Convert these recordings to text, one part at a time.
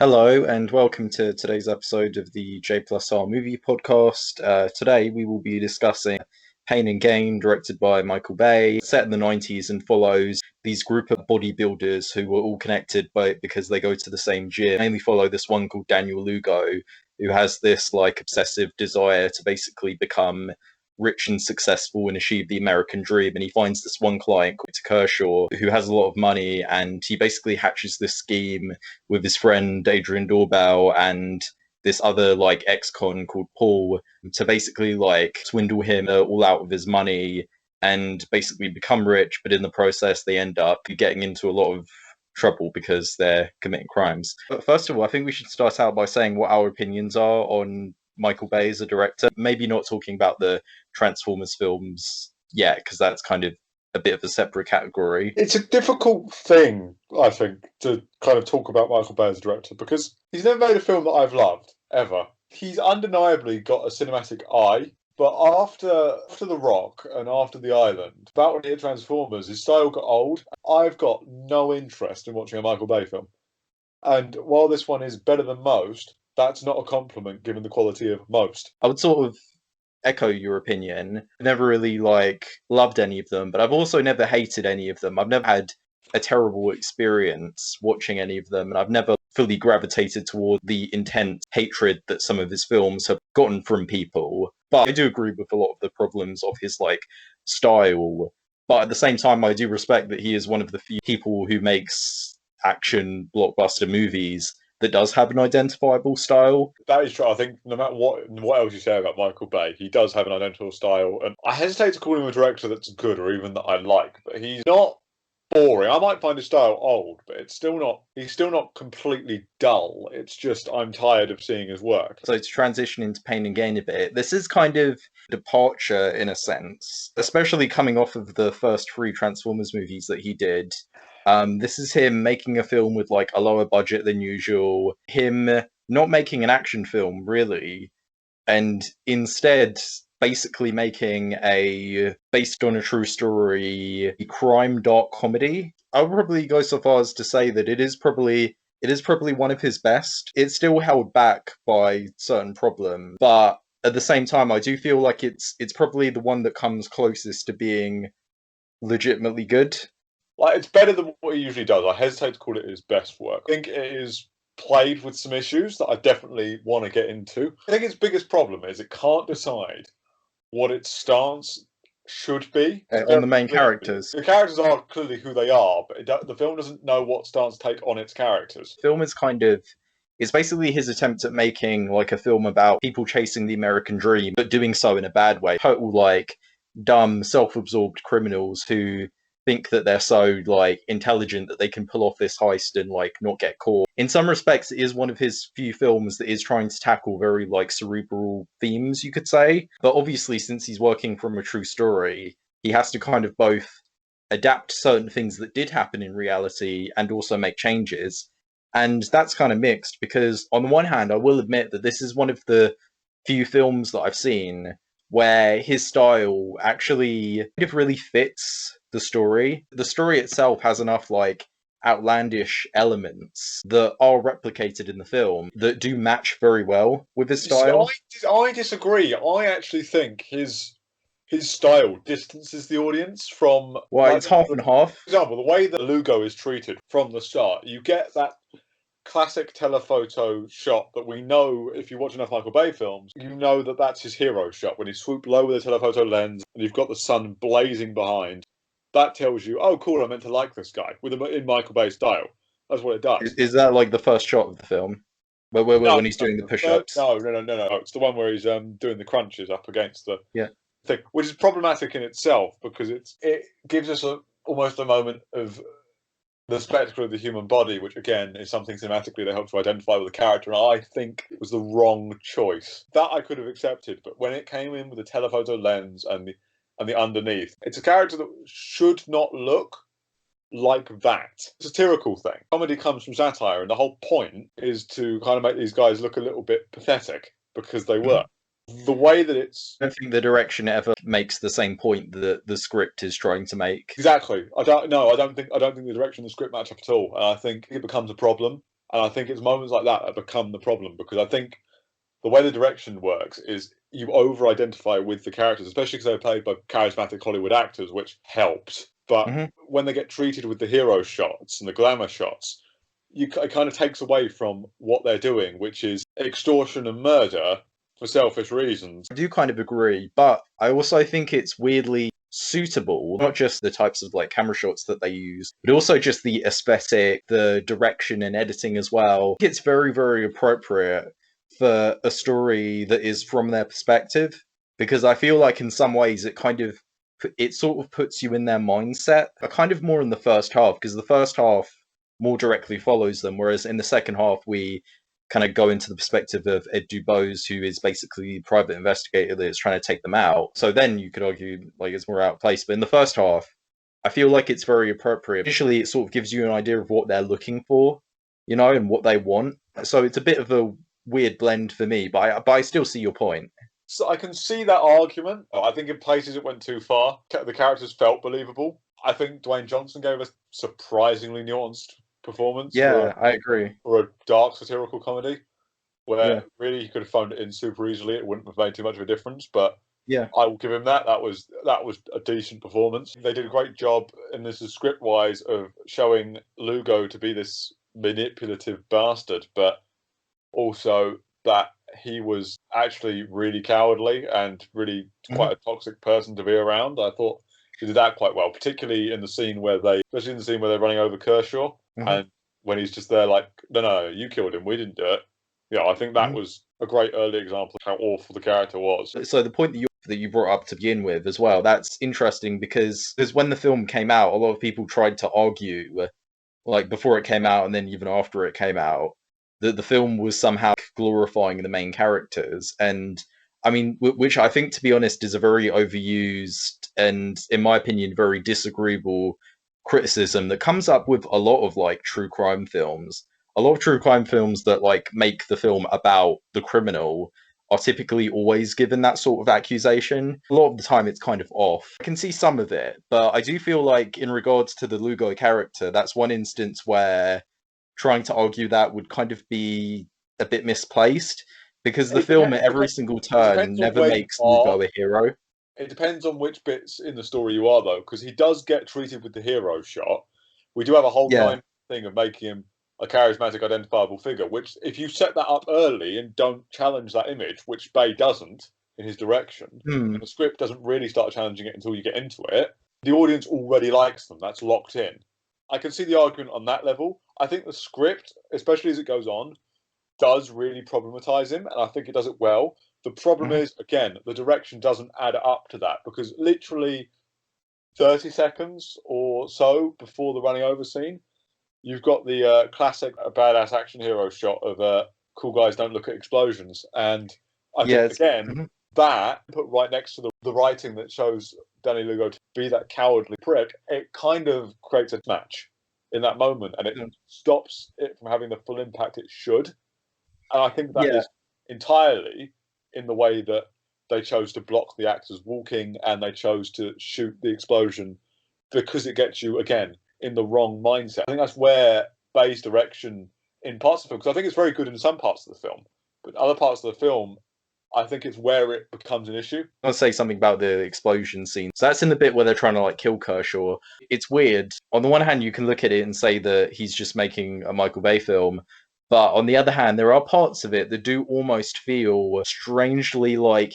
Hello and welcome to today's episode of the J plus R movie podcast. Today we will be discussing Pain and Gain, directed by Michael Bay, set in the 90s and follows these group of bodybuilders who were all connected because they go to the same gym. Mainly follow this one called Daniel Lugo, who has this obsessive desire to basically become rich and successful and achieve the American dream. And he finds this one client called Victor Kershaw who has a lot of money, and he basically hatches this scheme with his friend Adrian and this other ex-con called Paul to basically swindle him all out of his money and basically become rich. But in the process, they end up getting into a lot of trouble because they're committing crimes. But first of all, I think we should start out by saying what our opinions are on Michael Bay as a director. Maybe not talking about the Transformers films yet, because that's kind of a bit of a separate category. It's a difficult thing, I think, to kind of talk about Michael Bay as a director, because he's never made a film that I've loved, ever. He's undeniably got a cinematic eye, but after The Rock and after The Island, about when he hit Transformers, his style got old. I've got no interest in watching a Michael Bay film. And while this one is better than most, that's not a compliment given the quality of most. I would sort of echo your opinion. I never really loved any of them, but I've also never hated any of them. I've never had a terrible experience watching any of them, and I've never fully gravitated toward the intense hatred that some of his films have gotten from people. But I do agree with a lot of the problems of his style. But at the same time, I do respect that he is one of the few people who makes action blockbuster movies that does have an identifiable style. That is true. I think no matter what else you say about Michael Bay, he does have an identical style. And I hesitate to call him a director that's good or even that I like, but he's not boring. I might find his style old, but he's still not completely dull. It's just I'm tired of seeing his work. So to transition into Pain and Gain a bit, this is kind of departure in a sense, especially coming off of the first three Transformers movies that he did. This is him making a film with a lower budget than usual, him not making an action film really, and instead basically making a based on a true story crime dark comedy. I would probably go so far as to say that it is probably one of his best. It's still held back by certain problems, but at the same time I do feel like it's probably the one that comes closest to being legitimately good. It's better than what he usually does. I hesitate to call it his best work. I think it is played with some issues that I definitely want to get into. I think its biggest problem is it can't decide what its stance should be. On the main characters. The characters are clearly who they are, but the film doesn't know what stance to take on its characters. The film is it's basically his attempt at making a film about people chasing the American dream, but doing so in a bad way. Total dumb, self-absorbed criminals who think that they're so intelligent that they can pull off this heist and not get caught. In some respects, it is one of his few films that is trying to tackle very cerebral themes, you could say. But obviously, since he's working from a true story, he has to kind of both adapt certain things that did happen in reality and also make changes. And that's kind of mixed because on the one hand, I will admit that this is one of the few films that I've seen where his style actually kind of really fits the story. The story itself has enough outlandish elements that are replicated in the film that do match very well with his style. I disagree. I actually think his style distances the audience from... Well, it's half and half. For example, the way that Lugo is treated from the start, you get that classic telephoto shot that we know, if you watch enough Michael Bay films, you know that that's his hero shot, when he swooped low with a telephoto lens and you've got the sun blazing behind. That tells you, oh cool, I meant to like this guy, in Michael Bay style. That's what it does. Is that the first shot of the film? When he's doing the push-ups? No. It's the one where he's doing the crunches up against the thing, which is problematic in itself because it gives us almost a moment of the spectacle of the human body, which again is something cinematically that helps to identify with the character. And I think it was the wrong choice. That I could have accepted, but when it came in with the telephoto lens and the underneath, it's a character that should not look like that. It's a satirical thing. Comedy comes from satire, and the whole point is to kind of make these guys look a little bit pathetic because they were. The way that it's... I don't think the direction ever makes the same point that the script is trying to make. Exactly. I don't think the direction and the script match up at all. And I think it becomes a problem. And I think it's moments like that become the problem, because I think the way the direction works is you over-identify with the characters, especially because they're played by charismatic Hollywood actors, which helps. But when they get treated with the hero shots and the glamour shots, it kind of takes away from what they're doing, which is extortion and murder for selfish reasons. I do kind of agree, but I also think it's weirdly suitable, not just the types of like camera shots that they use, but also just the aesthetic, the direction and editing as well. It's very, very appropriate for a story that is from their perspective, because I feel like in some ways it sort of puts you in their mindset, kind of more in the first half, because the first half more directly follows them, whereas in the second half we kind of go into the perspective of Ed Du Bois, who is basically the private investigator that is trying to take them out. So then you could argue like it's more out of place. But in the first half, I feel like it's very appropriate. Initially, it sort of gives you an idea of what they're looking for, and what they want. So it's a bit of a weird blend for me, but I still see your point. So I can see that argument. I think in places it went too far. The characters felt believable. I think Dwayne Johnson gave a surprisingly nuanced performance. Yeah, I agree. For a dark satirical comedy, where really he could have phoned it in super easily. It wouldn't have made too much of a difference. But yeah, I will give him that. That was a decent performance. They did a great job, and this is script wise, of showing Lugo to be this manipulative bastard, but also that he was actually really cowardly and really quite a toxic person to be around. I thought he did that quite well, particularly in the scene especially in the scene where they're running over Kershaw, and when he's just there like, no, you killed him, we didn't do it. Yeah, I think that was a great early example of how awful the character was. So the point that you brought up to begin with as well, that's interesting because when the film came out, a lot of people tried to argue, like before it came out and then even after it came out, that the film was somehow glorifying the main characters. And I mean, which I think, to be honest, is a very overused and, in my opinion, very disagreeable criticism that comes up with a lot of like true crime films. A lot of true crime films that like make the film about the criminal are typically always given that sort of accusation. A lot of the time it's kind of off. I can see some of it, but I do feel like in regards to the Lugo character, that's one instance where trying to argue that would kind of be a bit misplaced, because the film at every single turn never makes Lugo a hero. It depends on which bits in the story you are, though, because he does get treated with the hero shot. We do have a whole thing of making him a charismatic, identifiable figure, which if you set that up early and don't challenge that image, which Bay doesn't in his direction, and the script doesn't really start challenging it until you get into it, the audience already likes them. That's locked in. I can see the argument on that level. I think the script, especially as it goes on, does really problematize him, and I think it does it well. The problem is, again, the direction doesn't add up to that, because literally 30 seconds or so before the running over scene, you've got the classic badass action hero shot of cool guys don't look at explosions. And I think, again, that put right next to the writing that shows Danny Lugo to be that cowardly prick, it kind of creates a match in that moment, and it stops it from having the full impact it should. And I think that is entirely in the way that they chose to block the actors walking, and they chose to shoot the explosion, because it gets you, again, in the wrong mindset. I think that's where Bay's direction in parts of the film, because I think it's very good in some parts of the film, but other parts of the film, I think it's where it becomes an issue. I'll say something about the explosion scene. So that's in the bit where they're trying to like kill Kershaw. It's weird. On the one hand, you can look at it and say that he's just making a Michael Bay film. But on the other hand, there are parts of it that do almost feel strangely like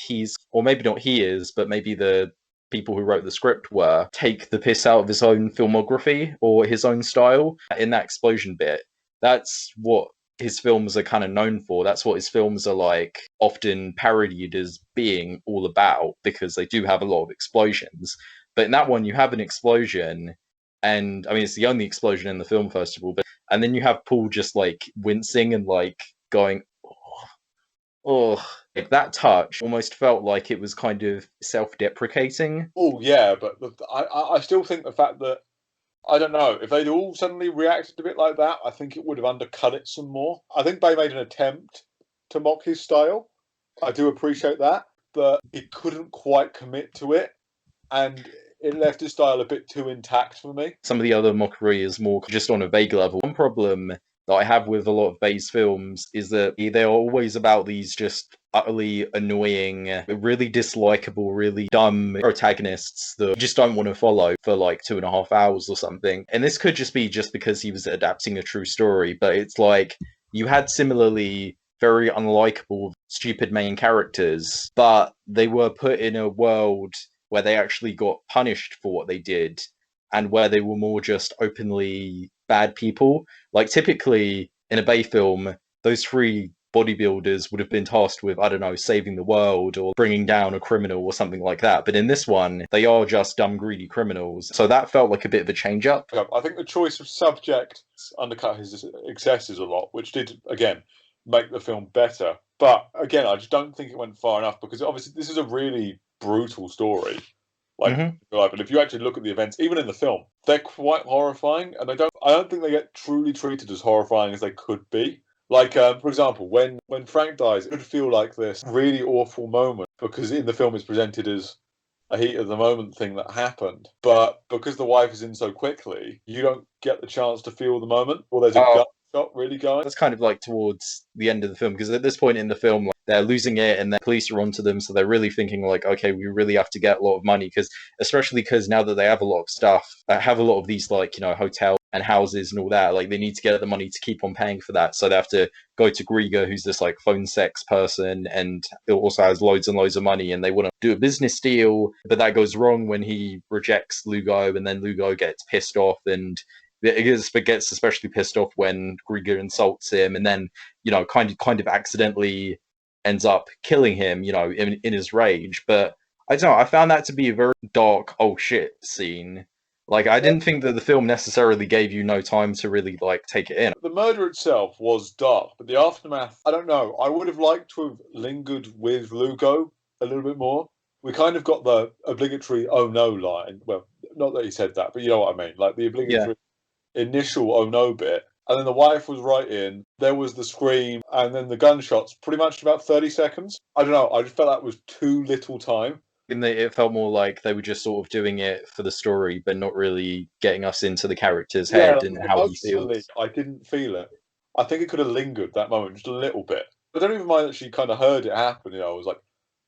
or maybe not he is, but maybe the people who wrote the script take the piss out of his own filmography or his own style in that explosion bit. That's what his films are kind of known for. That's what his films are like often parodied as being all about, because they do have a lot of explosions. But in that one, you have an explosion, and I mean, it's the only explosion in the film, first of all, and then you have Paul just like wincing and like going, oh, like that touch almost felt like it was kind of self-deprecating. Oh yeah, but I still think the fact that, I don't know, if they'd all suddenly reacted a bit like that, I think it would have undercut it some more. I think Bay made an attempt to mock his style. I do appreciate that, but he couldn't quite commit to it, and it left his style a bit too intact for me. Some of the other mockery is more just on a vague level. One problem that I have with a lot of Bay's films is that they're always about these just utterly annoying, really dislikable, really dumb protagonists that you just don't want to follow for like 2.5 hours or something. And this could just be just because he was adapting a true story, but it's like you had similarly very unlikable, stupid main characters, but they were put in a world where they actually got punished for what they did and where they were more just openly bad people. Like typically in a Bay film, those three bodybuilders would have been tasked with, I don't know, saving the world or bringing down a criminal or something like that. But in this one, they are just dumb, greedy criminals. So that felt like a bit of a change up. I think the choice of subject undercut his excesses a lot, which did, again, make the film better. But again, I just don't think it went far enough because obviously this is a really brutal story. But if you actually look at the events, even in the film, they're quite horrifying, and I don't think they get truly treated as horrifying as they could be. Like, for example, when Frank dies, it would feel like this really awful moment because in the film it's presented as a heat of the moment thing that happened. But because the wife is in so quickly, you don't get the chance to feel the moment, or there's a gunshot really going. That's kind of like towards the end of the film, because at this point in the film, like, they're losing it and the police are onto them, so they're really thinking like, okay, we really have to get a lot of money, especially because now that they have a lot of stuff, have a lot of these like, hotels and houses and all that, like they need to get the money to keep on paying for that, so they have to go to Grieger, who's this like phone sex person, and it also has loads and loads of money, and they want to do a business deal, but that goes wrong when he rejects Lugo, and then Lugo gets pissed off and gets especially pissed off when Grieger insults him, and then kind of accidentally ends up killing him, in his rage. But I don't know, I found that to be a very dark oh shit scene. Like I didn't think that the film necessarily gave you no time to really like take it in. The murder itself was dark, but the aftermath, I don't know. I would have liked to have lingered with Lugo a little bit more. We kind of got the obligatory "oh no" line. Well, not that he said that, but you know what I mean. Like the obligatory initial "oh no" bit. And then the wife was right in. There was the scream, and then the gunshots. Pretty much about 30 seconds. I don't know. I just felt that was too little time. It felt more like they were just sort of doing it for the story, but not really getting us into the character's head and how he feels. I didn't feel it. I think it could have lingered that moment just a little bit. I don't even mind that she kind of heard it happen. I was like,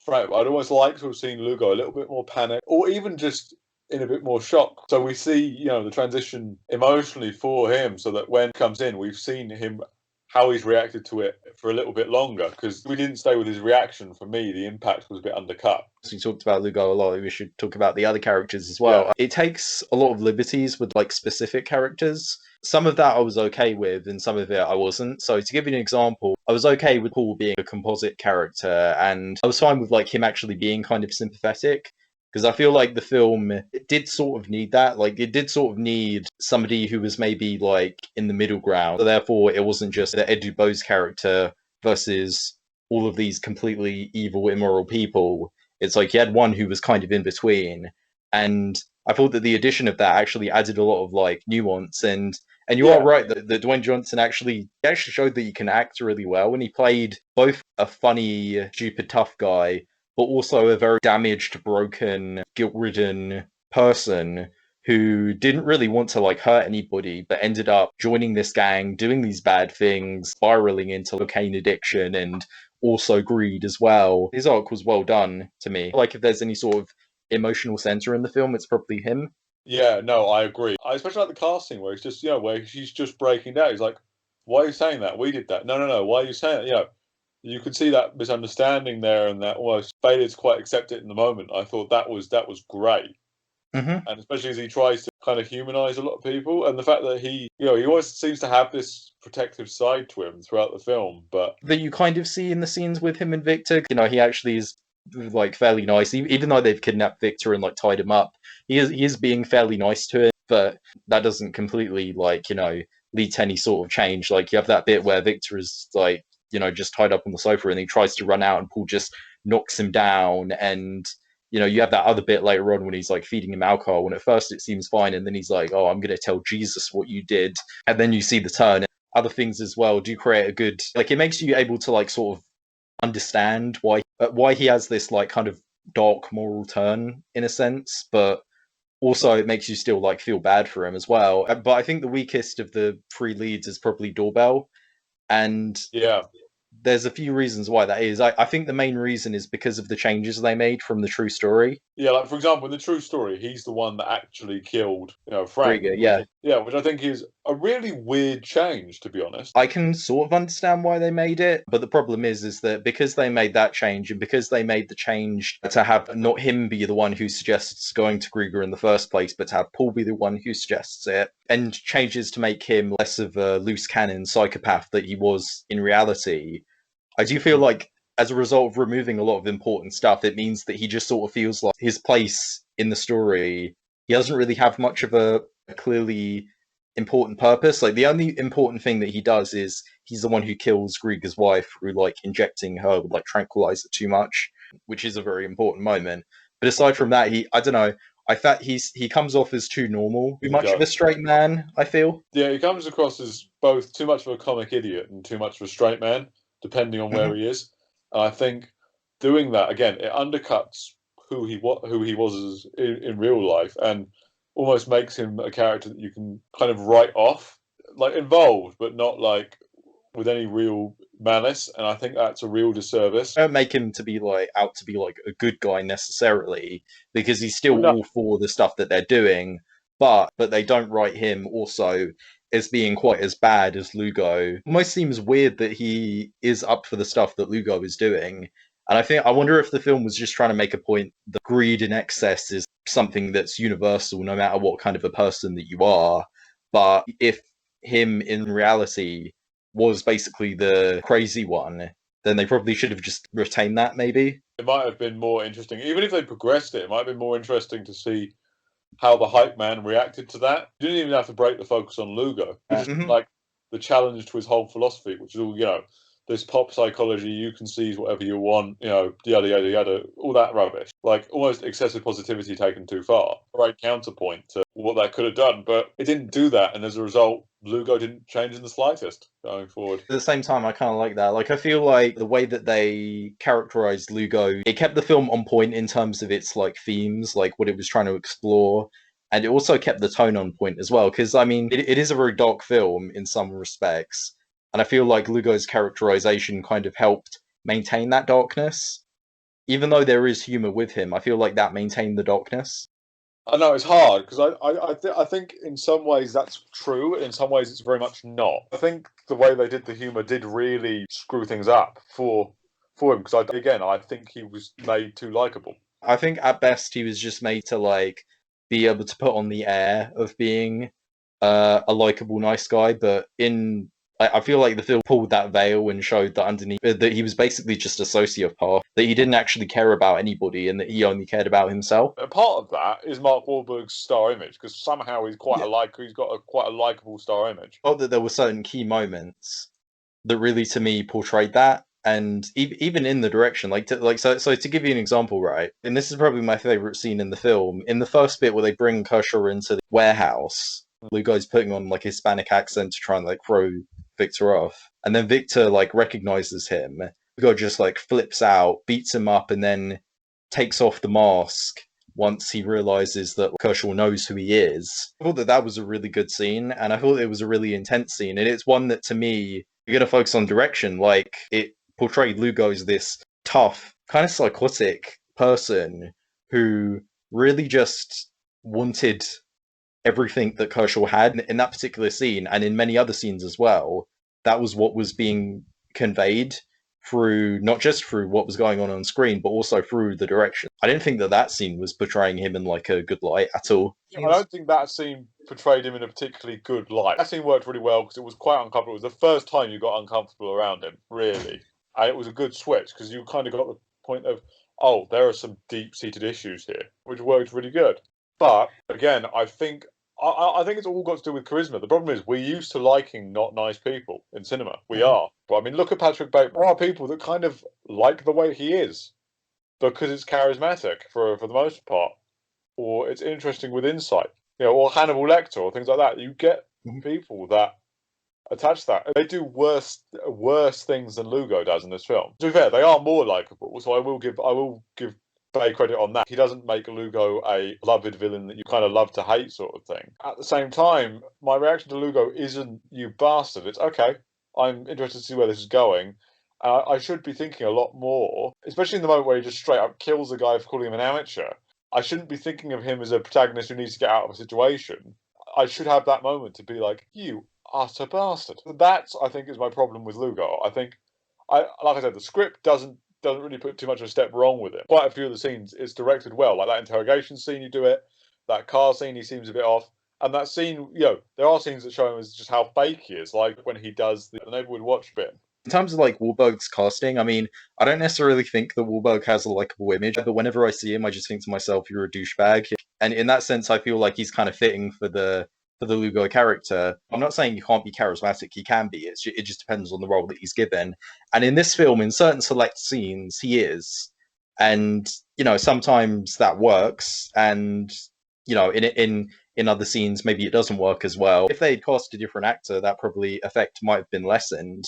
right, I'd almost like to have seen Lugo a little bit more panicked, or even just in a bit more shock. So we see, the transition emotionally for him, so that when he comes in, we've seen him, how he's reacted to it for a little bit longer, because we didn't stay with his reaction. For me, the impact was a bit undercut. So we talked about Lugo a lot. We should talk about the other characters as well. Yeah. It takes a lot of liberties with like specific characters. Some of that I was okay with, and some of it I wasn't. So to give you an example, I was okay with Paul being a composite character, and I was fine with like him actually being kind of sympathetic. Because I feel like the film, it did sort of need that. Like, it did sort of need somebody who was maybe, like, in the middle ground. So therefore, it wasn't just the Ed Du Bois character versus all of these completely evil, immoral people. It's like you had one who was kind of in between. And I thought that the addition of that actually added a lot of, like, nuance. And you are right that Dwayne Johnson actually showed that he can act really well. And he played both a funny, stupid, tough guy, but also a very damaged, broken, guilt-ridden person who didn't really want to like hurt anybody, but ended up joining this gang, doing these bad things, spiraling into cocaine addiction and also greed as well. His arc was well done to me. Like if there's any sort of emotional center in the film, it's probably him. Yeah, no, I agree. I especially like the casting where he's just, where she's just breaking down. He's like, why are you saying that? We did that. No. Why are you saying that? You could see that misunderstanding there, and that almost failure to quite accept it in the moment. I thought that was great, and especially as he tries to kind of humanize a lot of people, and the fact that he always seems to have this protective side to him throughout the film, but that you kind of see in the scenes with him and Victor. He actually is like fairly nice, even though they've kidnapped Victor and like tied him up. He is being fairly nice to him, but that doesn't completely like lead to any sort of change. Like you have that bit where Victor is like just tied up on the sofa and he tries to run out and Paul just knocks him down, and you have that other bit later on when he's like feeding him alcohol, and at first it seems fine, and then he's like, oh, I'm gonna tell Jesus what you did, and then you see the turn. Other things as well do create a good, like, it makes you able to like sort of understand why he has this like kind of dark moral turn in a sense, but Also, it makes you still like feel bad for him as well. But I think the weakest of the three leads is probably Doorbell, and Yeah. there's a few reasons why that is. I think the main reason is because of the changes they made from the true story. Yeah, like for example, in the true story, he's the one that actually killed, Frank. Krieger, yeah. Which I think is a really weird change, to be honest. I can sort of understand why they made it, but the problem is that because they made that change and because they made the change to have not him be the one who suggests going to Krieger in the first place, but to have Paul be the one who suggests it, and changes to make him less of a loose cannon psychopath that he was in reality, I do feel like as a result of removing a lot of important stuff, it means that he just sort of feels like his place in the story. He doesn't really have much of a clearly important purpose. Like the only important thing that he does is he's the one who kills Grieger's wife through like injecting her with like tranquilizer too much, which is a very important moment. But aside from that, I don't know. I thought he comes off as too normal, too much of a straight man. I feel. Yeah, he comes across as both too much of a comic idiot and too much of a straight man, depending on where he is. And I think doing that again, it undercuts who he was in real life, and almost makes him a character that you can kind of write off, like involved, but not like with any real malice. And I think that's a real disservice. Don't make him to be like out to be like a good guy necessarily, because he's still all for the stuff that they're doing, but they don't write him also as being quite as bad as Lugo. It almost seems weird that he is up for the stuff that Lugo is doing. And I wonder if the film was just trying to make a point that greed and excess is something that's universal no matter what kind of a person that you are. But if him in reality was basically the crazy one, then they probably should have just retained that, maybe. It might have been more interesting. Even if they progressed it, it might have been more interesting to see how the hype man reacted to that. You didn't even have to break the focus on Lugo. Just like the challenge to his whole philosophy, which is all, this pop psychology, you can seize whatever you want, yada, yada, yada, all that rubbish. Like almost excessive positivity taken too far. Right counterpoint to what that could have done, but it didn't do that. And as a result, Lugo didn't change in the slightest going forward. At the same time, I kind of like that. Like, I feel like the way that they characterized Lugo, it kept the film on point in terms of its, like, themes, like what it was trying to explore. And it also kept the tone on point as well. Because, I mean, it is a very dark film in some respects. And I feel like Lugo's characterization kind of helped maintain that darkness. Even though there is humor with him, I feel like that maintained the darkness. I know it's hard because I think in some ways that's true, in some ways it's very much not. I think the way they did the humor did really screw things up for him because I think he was made too likable. I think at best he was just made to like be able to put on the air of being a likable nice guy, but I feel like the film pulled that veil and showed that underneath that he was basically just a sociopath, that he didn't actually care about anybody and that he only cared about himself. A part of that is Mark Wahlberg's star image, because somehow he's quite he's got quite a likable star image. I thought that there were certain key moments that really to me portrayed that. And even in the direction, so to give you an example, right? And this is probably my favorite scene in the film. In the first bit where they bring Kershaw into the warehouse, Lugo's putting on like a Hispanic accent to try and like throw Victor off, and then Victor like recognizes him. Lugo just like flips out, beats him up, and then takes off the mask once he realizes that Kershaw knows who he is. I thought that was a really good scene, and I thought it was a really intense scene, and it's one that to me, you're gonna focus on direction. Like it portrayed Lugo as this tough, kind of psychotic person who really just wanted everything that Kershaw had in that particular scene, and in many other scenes as well. That was what was being conveyed through, not just through what was going on screen, but also through the direction. I didn't think that scene was portraying him in like a good light at all. I don't think that scene portrayed him in a particularly good light. That scene worked really well because it was quite uncomfortable. It was the first time you got uncomfortable around him, really. And it was a good switch because you kind of got the point of, oh, there are some deep-seated issues here, which worked really good. But again, I think it's all got to do with charisma. The problem is we're used to liking not nice people in cinema. We are. But I mean, look at Patrick Bateman. There are people that kind of like the way he is because it's charismatic for the most part, or it's interesting with insight, or Hannibal Lecter or things like that. You get people that attach that. They do worse things than Lugo does in this film. To be fair, they are more likable, so I will give pay credit on that. He doesn't make Lugo a beloved villain that you kind of love to hate sort of thing. At the same time, my reaction to Lugo isn't, you bastard. It's, okay, I'm interested to see where this is going. I should be thinking a lot more, especially in the moment where he just straight up kills a guy for calling him an amateur. I shouldn't be thinking of him as a protagonist who needs to get out of a situation. I should have that moment to be like, you utter bastard. That's, I think, is my problem with Lugo. I think, like I said, the script doesn't really put too much of a step wrong with it. Quite a few of the scenes, it's directed well. Like that interrogation scene, you do it. That car scene, he seems a bit off. And that scene, there are scenes that show him as just how fake he is, like when he does the Neighborhood Watch bit. In terms of like Wahlberg's casting, I mean, I don't necessarily think that Wahlberg has a likable image, but whenever I see him, I just think to myself, "You're a douchebag." And in that sense, I feel like he's kind of fitting for the Lugo character. I'm not saying he can't be charismatic; he can be. It just depends on the role that he's given. And in this film, in certain select scenes, he is, and sometimes that works, and in other scenes, maybe it doesn't work as well. If they had cast a different actor, that probably effect might have been lessened.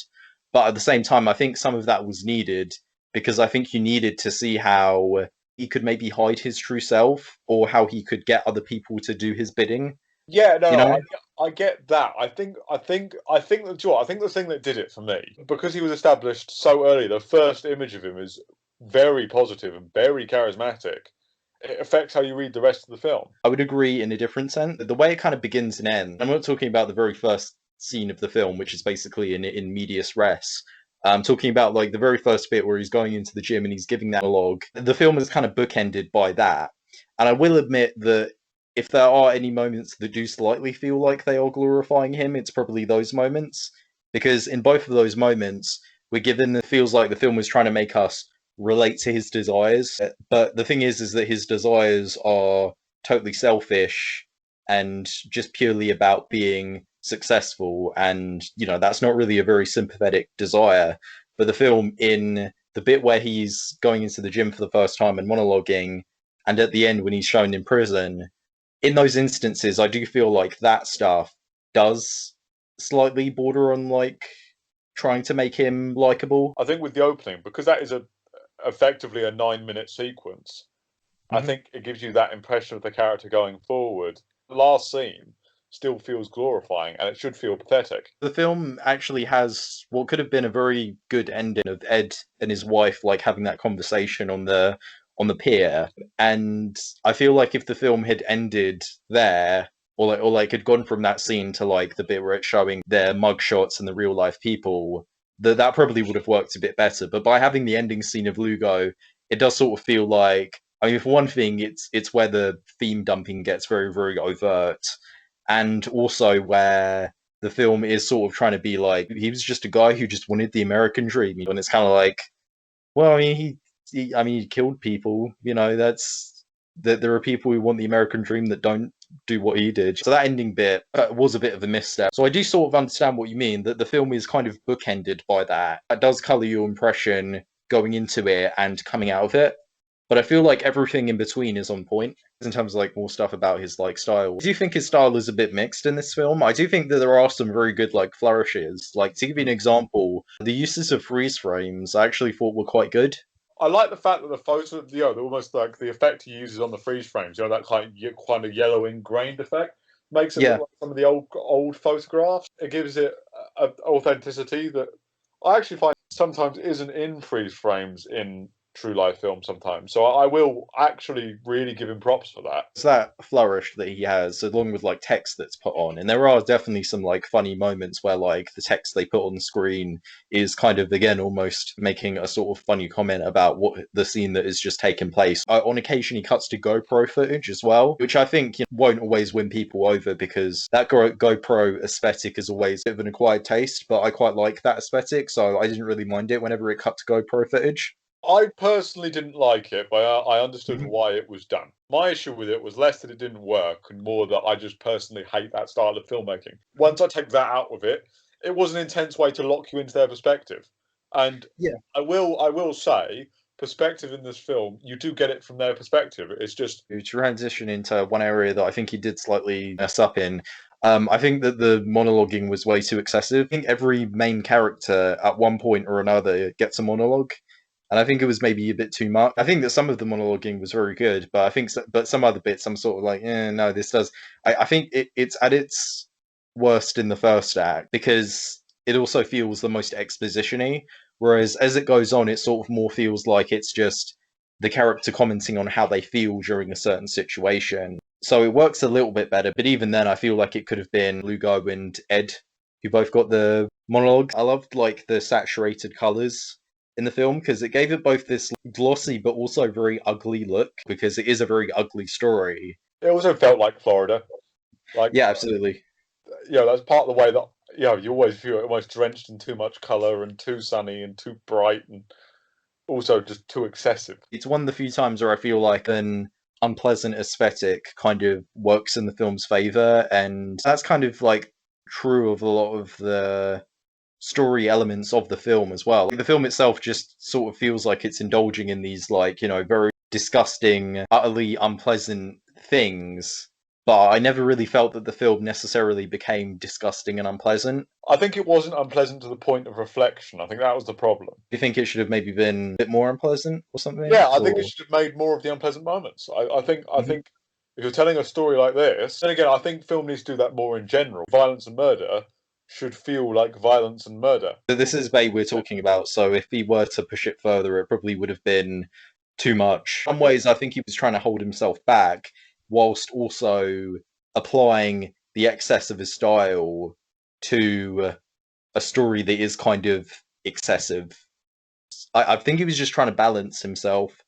But at the same time, I think some of that was needed because I think you needed to see how he could maybe hide his true self or how he could get other people to do his bidding. Yeah, no, I get that. I think the thing that did it for me, because he was established so early, the first image of him is very positive and very charismatic. It affects how you read the rest of the film. I would agree in a different sense. The way it kind of begins and ends, I'm not talking about the very first scene of the film, which is basically in medias res. I'm talking about like the very first bit where he's going into the gym and he's giving that monologue. The film is kind of bookended by that. And I will admit that if there are any moments that do slightly feel like they are glorifying him, it's probably those moments. Because in both of those moments, we're given it feels like the film was trying to make us relate to his desires. But the thing is that his desires are totally selfish and just purely about being successful, and that's not really a very sympathetic desire. But the film, in the bit where he's going into the gym for the first time and monologuing, and at the end when he's shown in prison, in those instances I do feel like that stuff does slightly border on like trying to make him likable. I think with the opening, because that is effectively a 9-minute sequence, I think it gives you that impression of the character going forward. The last scene still feels glorifying, and it should feel pathetic. The film actually has what could have been a very good ending of Ed and his wife like having that conversation on the pier, and I feel like if the film had ended there, or like had gone from that scene to like the bit where it's showing their mugshots and the real life people, that probably would have worked a bit better. But by having the ending scene of Lugo, it does sort of feel like, I mean, for one thing, it's where the theme dumping gets very, very overt, and also where the film is sort of trying to be like, he was just a guy who just wanted the American dream, and it's kind of like, well, I mean, he killed people, that's that there are people who want the American dream that don't do what he did. So that ending bit was a bit of a misstep. So I do sort of understand what you mean, that the film is kind of bookended by that. That does colour your impression going into it and coming out of it. But I feel like everything in between is on point in terms of like more stuff about his like style. I do think his style is a bit mixed in this film. I do think that there are some very good like flourishes. Like to give you an example, the uses of freeze frames I actually thought were quite good. I like the fact that the photo, almost like the effect he uses on the freeze frames, that kind of yellow ingrained effect, makes it look like some of the old photographs. It gives it an authenticity that I actually find sometimes isn't in freeze frames in true life film sometimes. So I will actually really give him props for that. It's that flourish that he has, along with like text that's put on, and there are definitely some like funny moments where like the text they put on the screen is kind of again almost making a sort of funny comment about what the scene that is just taken place. On occasion, he cuts to GoPro footage as well, which I think won't always win people over because that GoPro aesthetic is always a bit of an acquired taste, but I quite like that aesthetic, so I didn't really mind it whenever it cut to GoPro footage. I personally didn't like it, but I understood why it was done. My issue with it was less that it didn't work and more that I just personally hate that style of filmmaking. Once I take that out of it, it was an intense way to lock you into their perspective. And I will say, perspective in this film, you do get it from their perspective. It's just to transition into one area that I think he did slightly mess up in. I think that the monologuing was way too excessive. I think every main character at one point or another gets a monologue. and I think it was maybe a bit too much. I think that some of the monologuing was very good, but I think but some other bits I'm sort of like, no, this does. I think it's at its worst in the first act because it also feels the most exposition-y, whereas as it goes on, it sort of more feels like it's just the character commenting on how they feel during a certain situation. So it works a little bit better, but even then, I feel like it could have been Lugo and Ed who both got the monologue. I loved like the saturated colors in the film because it gave it both this glossy but also very ugly look because it is a very ugly story. It also felt like Florida. Like, yeah, absolutely. That's part of the way that you always feel it almost drenched in too much color and too sunny and too bright and also just too excessive. It's one of the few times where I feel like an unpleasant aesthetic kind of works in the film's favor, and that's kind of like true of a lot of the story elements of the film as well. The film itself just sort of feels like it's indulging in these like, very disgusting, utterly unpleasant things, but I never really felt that the film necessarily became disgusting and unpleasant. I think it wasn't unpleasant to the point of reflection. I think that was the problem. Do you think it should have maybe been a bit more unpleasant or something? Yeah, I think it should have made more of the unpleasant moments. I think if you're telling a story like this, and again, I think film needs to do that more in general. Violence and murder should feel like violence and murder. So this is Bay we're talking about, so if he were to push it further, it probably would have been too much. In some ways, I think he was trying to hold himself back, whilst also applying the excess of his style to a story that is kind of excessive. I think he was just trying to balance himself.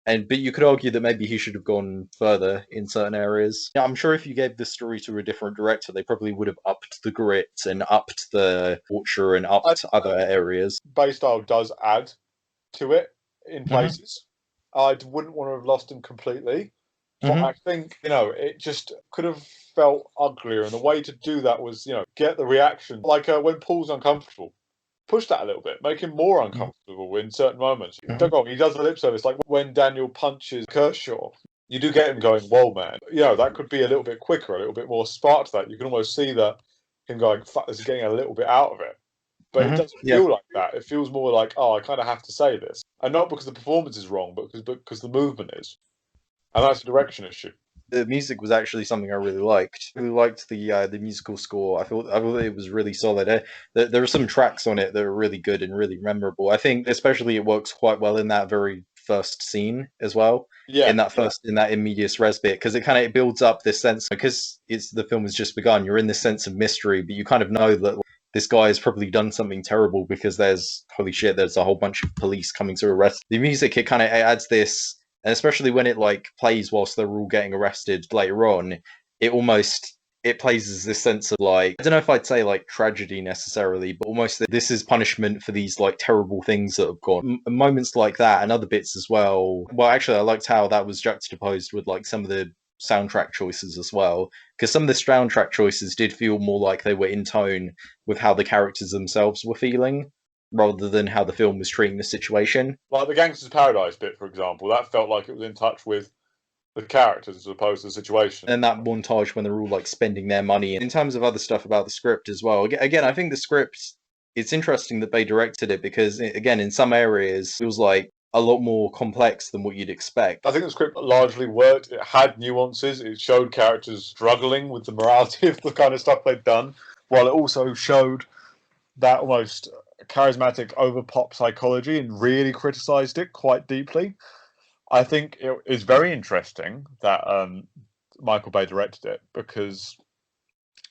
But you could argue that maybe he should have gone further in certain areas. I'm sure if you gave this story to a different director, they probably would have upped the grit and upped the torture and upped other areas. Bay style does add to it in places. I wouldn't want to have lost him completely. But I think, it just could have felt uglier. And the way to do that was, get the reaction. Like when Paul's uncomfortable, push that a little bit, make him more uncomfortable in certain moments. Don't go wrong, he does the lip service, like when Daniel punches Kershaw. You do get him going, whoa, man. That could be a little bit quicker, a little bit more spark to that. You can almost see that him going, fuck, this is getting a little bit out of it. But it doesn't feel like that. It feels more like, oh, I kind of have to say this. And not because the performance is wrong, but because the movement is. And that's a direction issue. The music was actually something I really liked. I really liked the musical score. I thought it was really solid. There were some tracks on it that were really good and really memorable. I think especially it works quite well in that very first scene as well. Yeah. In that in medias res bit, because it builds up this sense, because the film has just begun. You're in this sense of mystery, but you kind of know that this guy has probably done something terrible because there's a whole bunch of police coming to arrest. The music, it adds this. And especially when it plays whilst they're all getting arrested later on, it plays as this sense of I don't know if I'd say tragedy necessarily, but almost this is punishment for these terrible things that have gone. Moments like that and other bits as well. Well, actually, I liked how that was juxtaposed with some of the soundtrack choices as well, because some of the soundtrack choices did feel more like they were in tone with how the characters themselves were feeling, rather than how the film was treating the situation. Like the Gangster's Paradise bit, for example, that felt like it was in touch with the characters as opposed to the situation. And that montage when they're all spending their money. In terms of other stuff about the script as well, again, I think the script, it's interesting that they directed it because, again, in some areas, it was a lot more complex than what you'd expect. I think the script largely worked. It had nuances. It showed characters struggling with the morality of the kind of stuff they'd done, while it also showed that almost charismatic over-pop psychology and really criticised it quite deeply. I think it is very interesting that Michael Bay directed it, because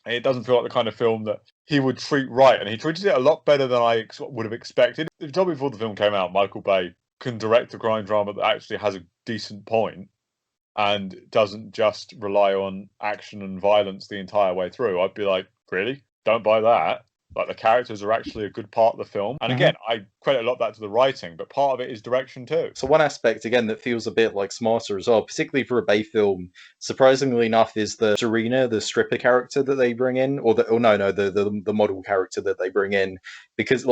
it doesn't feel like the kind of film that he would treat right, and he treated it a lot better than I would have expected. If you told me before the film came out, Michael Bay can direct a crime drama that actually has a decent point and doesn't just rely on action and violence the entire way through, I'd be like, really? Don't buy that. The characters are actually a good part of the film. And again, I credit a lot of that to the writing, but part of it is direction too. So one aspect, again, that feels a bit smarter as well, particularly for a Bay film, surprisingly enough, is the Serena, the stripper character that they bring in, the model character that they bring in. Because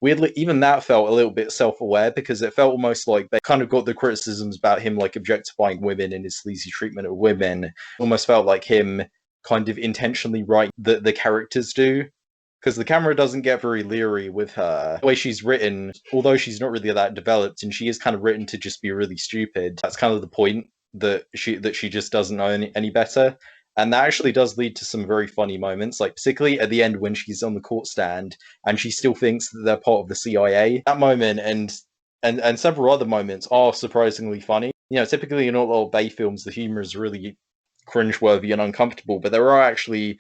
weirdly, even that felt a little bit self-aware, because it felt almost like they kind of got the criticisms about him objectifying women and his sleazy treatment of women. Almost felt like him kind of intentionally writing the characters do. because the camera doesn't get very leery with her. The way she's written, although she's not really that developed, and she is kind of written to just be really stupid. That's kind of the point, that she just doesn't know any better. And that actually does lead to some very funny moments, like particularly at the end when she's on the court stand and she still thinks that they're part of the CIA. That moment and several other moments are surprisingly funny. You know, typically in all Bay films, the humor is really cringeworthy and uncomfortable, but there are actually,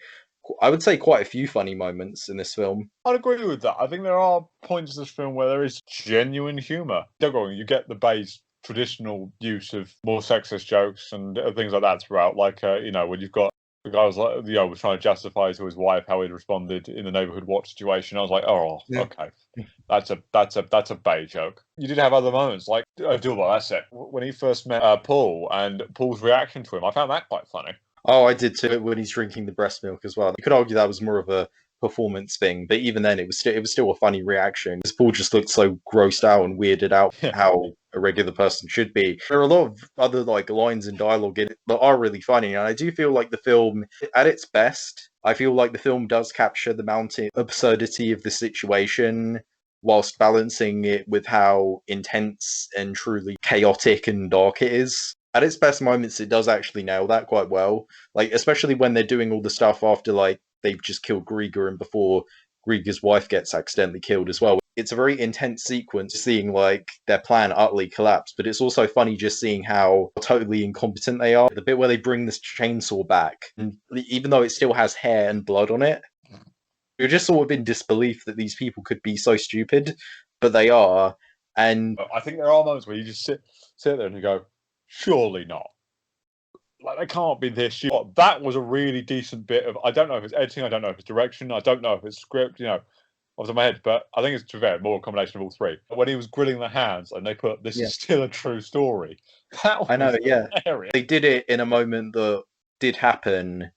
I would say, quite a few funny moments in this film. I'd agree with that. I think there are points in this film where there is genuine humour. Don't go wrong, you get the Bay's traditional use of more sexist jokes and things like that throughout. Like, when you've got the guy was like, was trying to justify to his wife how he'd responded in the neighbourhood watch situation. I was like, oh, yeah. Okay, that's a Bay joke. You did have other moments, like Du Bois III when he first met Paul and Paul's reaction to him. I found that quite funny. Oh, I did too, when he's drinking the breast milk as well. You could argue that was more of a performance thing, but even then, it was still a funny reaction. Because Paul just looked so grossed out and weirded out how a regular person should be. There are a lot of other like lines and dialogue in it that are really funny, and I do feel like the film, at its best, I feel like the film does capture the mounting absurdity of the situation whilst balancing it with how intense and truly chaotic and dark it is. At its best moments, it does actually nail that quite well. Like, especially when they're doing all the stuff after, like, they've just killed Grieger and before Grieger's wife gets accidentally killed as well. It's a very intense sequence, seeing, like, their plan utterly collapse, but it's also funny just seeing how totally incompetent they are. The bit where they bring this chainsaw back, and even though it still has hair and blood on it, you're just sort of in disbelief that these people could be so stupid, but they are. And I think there are moments where you just sit there and you go, surely not. Like, they can't be this. That was a really decent bit of. I don't know if it's editing. I don't know if it's direction. I don't know if it's script. Off the top of my head, but I think it's to be more a combination of all three. When he was grilling the hands and they put "This is still a true story," that was, I know, hilarious. They did it in a moment that did happen,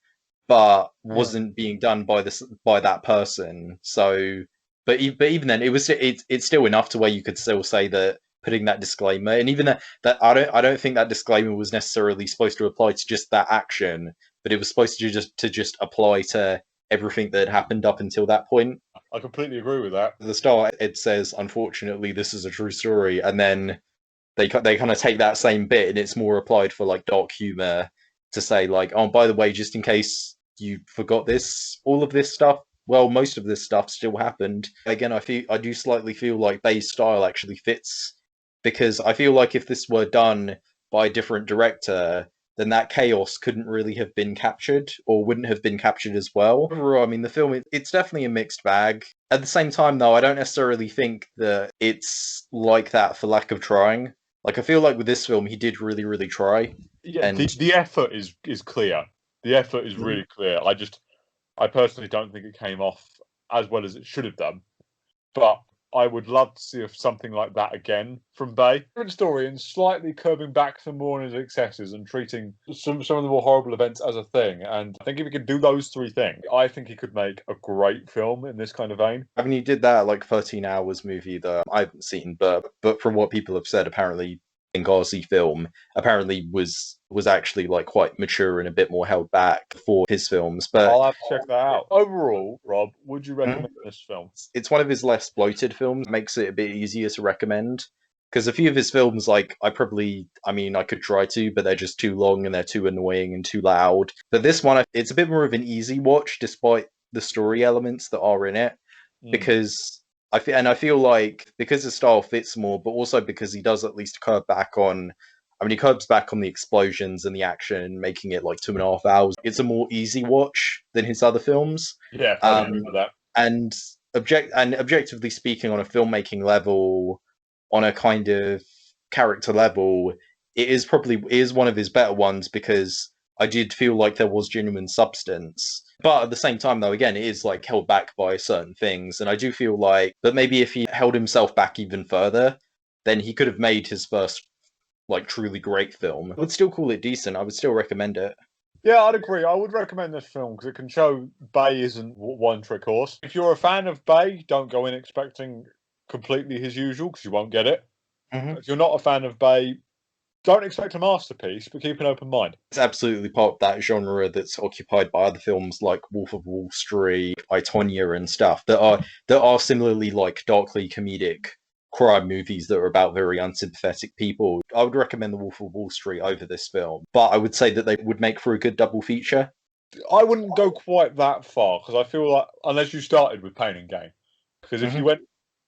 but wasn't being done by that person. So, but even then, it's still enough to where you could still say that, putting that disclaimer, and even that I don't think that disclaimer was necessarily supposed to apply to just that action, but it was supposed to just apply to everything that had happened up until that point. I completely agree with that. At the start, it says, "Unfortunately, this is a true story," and then they kind of take that same bit and it's more applied for like dark humor to say like, oh, by the way, just in case you forgot this, all of this stuff, well, most of this stuff still happened. Again, I do slightly feel like Bay's style actually fits, because I feel like if this were done by a different director, then that chaos couldn't really have been captured, or wouldn't have been captured as well. Overall, I mean, the film, it's definitely a mixed bag. At the same time, though, I don't necessarily think that it's like that for lack of trying. Like, I feel like with this film, he did really, really try. Yeah, And the effort is clear. The effort is really clear. I personally don't think it came off as well as it should have done, but I would love to see something like that again from Bay. Different story and slightly curbing back some more in his excesses and treating some of the more horrible events as a thing. And I think if he could do those three things, I think he could make a great film in this kind of vein. I mean, he did that like 13 Hours movie that I haven't seen, but from what people have said, apparently Benghazi film apparently was actually like quite mature and a bit more held back for his films. But I'll have to check that out. Overall, Rob, would you recommend this film? It's one of his less bloated films, makes it a bit easier to recommend. Because a few of his films, like, I could try to, but they're just too long and they're too annoying and too loud. But this one, it's a bit more of an easy watch, despite the story elements that are in it. Because I feel like, because his style fits more, but also because he does at least curb back on. I mean, he curbs back on the explosions and the action, making it like 2.5 hours. It's a more easy watch than his other films. Yeah, I agree with that. And objectively speaking, on a filmmaking level, on a kind of character level, it is one of his better ones, because I did feel like there was genuine substance. But at the same time, though, again, it is like held back by certain things, and I do feel like that maybe if he held himself back even further, then he could have made his first like truly great film. I would still call it decent. I would still recommend it. Yeah, I'd agree. I would recommend this film because it can show Bay isn't one trick horse. If you're a fan of Bay, don't go in expecting completely his usual, because you won't get it. If you're not a fan of Bay, don't expect a masterpiece, but keep an open mind. It's absolutely part of that genre that's occupied by other films like Wolf of Wall Street, I, Tonya, and stuff that are similarly like darkly comedic crime movies that are about very unsympathetic people. I would recommend The Wolf of Wall Street over this film, but I would say that they would make for a good double feature. I wouldn't go quite that far because I feel like unless you started with Pain and Gain, because if you went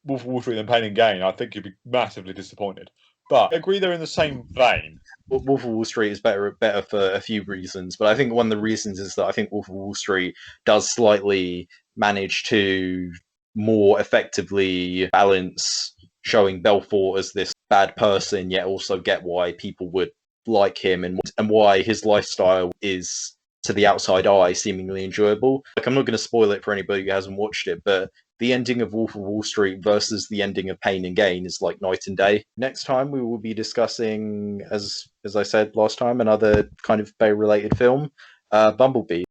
Wolf of Wall Street and Pain and Gain, I think you'd be massively disappointed. But I agree they're in the same vein. Wolf of Wall Street is better for a few reasons, but I think one of the reasons is that I think Wolf of Wall Street does slightly manage to more effectively balance showing Belfort as this bad person, yet also get why people would like him and why his lifestyle is, to the outside eye, seemingly enjoyable. Like, I'm not going to spoil it for anybody who hasn't watched it, but the ending of Wolf of Wall Street versus the ending of Pain and Gain is like night and day. Next time we will be discussing, as I said last time, another kind of Bay-related film, Bumblebee.